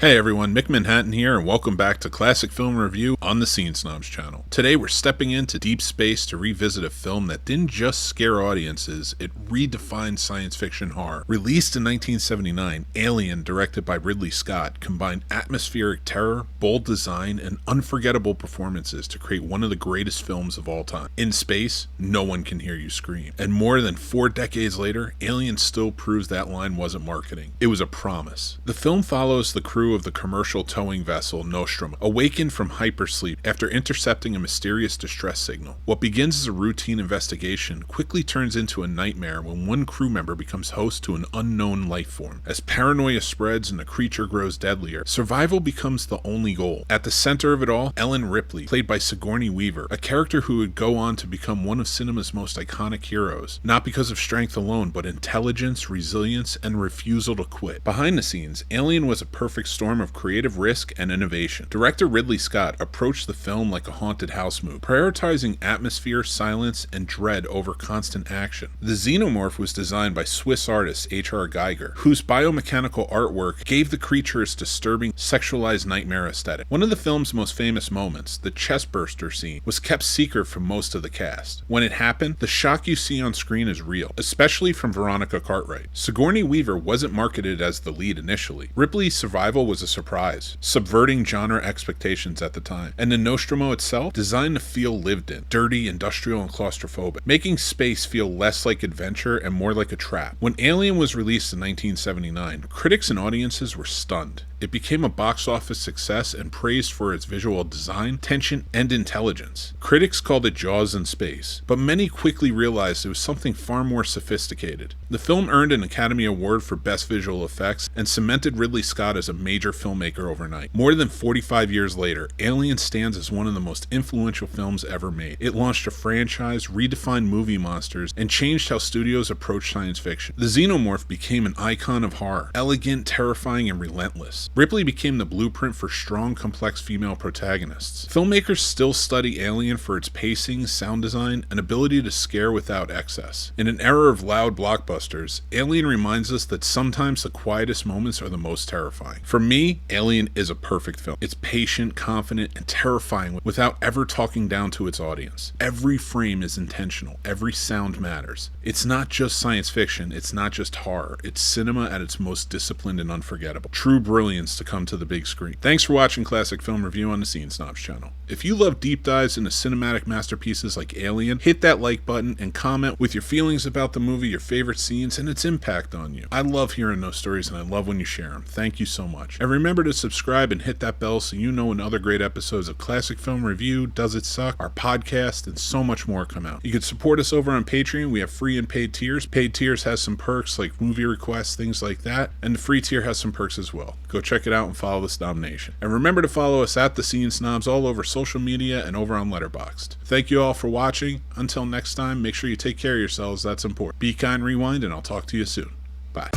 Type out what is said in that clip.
Hey everyone, Mick Manhattan here, and welcome back to Classic Film Review on the Snobs channel. Today we're stepping into deep space to revisit a film that didn't just scare audiences, it redefined science fiction horror. Released in 1979, Alien, directed by Ridley Scott, combined atmospheric terror, bold design, and unforgettable performances to create one of the greatest films of all time. In space, no one can hear you scream. And more than 4 decades later, Alien still proves that line wasn't marketing. It was a promise. The film follows the crew of the commercial towing vessel Nostromo, awakened from hypersleep after intercepting a mysterious distress signal. What begins as a routine investigation quickly turns into a nightmare when one crew member becomes host to an unknown life form. As paranoia spreads and the creature grows deadlier, survival becomes the only goal. At the center of it all, Ellen Ripley, played by Sigourney Weaver, a character who would go on to become one of cinema's most iconic heroes, not because of strength alone, but intelligence, resilience, and refusal to quit. Behind the scenes, Alien was a perfect storm of creative risk and innovation. Director Ridley Scott approached the film like a haunted house movie, prioritizing atmosphere, silence, and dread over constant action. The Xenomorph was designed by Swiss artist H.R. Geiger, whose biomechanical artwork gave the creature its disturbing, sexualized nightmare aesthetic. One of the film's most famous moments, the chestburster scene, was kept secret from most of the cast. When it happened, the shock you see on screen is real, especially from Veronica Cartwright. Sigourney Weaver wasn't marketed as the lead initially. Ripley's survival was a surprise, subverting genre expectations at the time. And the Nostromo itself, designed to feel lived in, dirty, industrial, and claustrophobic, making space feel less like adventure and more like a trap. When Alien was released in 1979, critics and audiences were stunned. It became a box office success and praised for its visual design, tension, and intelligence. Critics called it Jaws in space, but many quickly realized it was something far more sophisticated. The film earned an Academy Award for Best Visual Effects and cemented Ridley Scott as a major filmmaker overnight. More than 45 years later, Alien stands as one of the most influential films ever made. It launched a franchise, redefined movie monsters, and changed how studios approach science fiction. The Xenomorph became an icon of horror, elegant, terrifying, and relentless. Ripley became the blueprint for strong, complex female protagonists. Filmmakers still study Alien for its pacing, sound design, and ability to scare without excess. In an era of loud blockbusters, Alien reminds us that sometimes the quietest moments are the most terrifying. For me, Alien is a perfect film. It's patient, confident, and terrifying without ever talking down to its audience. Every frame is intentional. Every sound matters. It's not just science fiction. It's not just horror. It's cinema at its most disciplined and unforgettable. True brilliance to come to the big screen. Thanks for watching Classic Film Review on the Snobs channel. If you love deep dives into cinematic masterpieces like Alien, hit that like button and comment with your feelings about the movie, your favorite scenes, and its impact on you. I love hearing those stories and I love when you share them. Thank you so much. And remember to subscribe and hit that bell so you know when other great episodes of Classic Film Review, Does It Suck?, our podcast, and so much more come out. You can support us over on Patreon. We have free and paid tiers. Paid tiers has some perks like movie requests, things like that, and the free tier has some perks as well. Go check it out and follow the Snob Nation. And remember to follow us at The Scene Snobs all over social media and over on Letterboxd. Thank you all for watching. Until next time, make sure you take care of yourselves. That's important. Be kind, rewind, and I'll talk to you soon. Bye.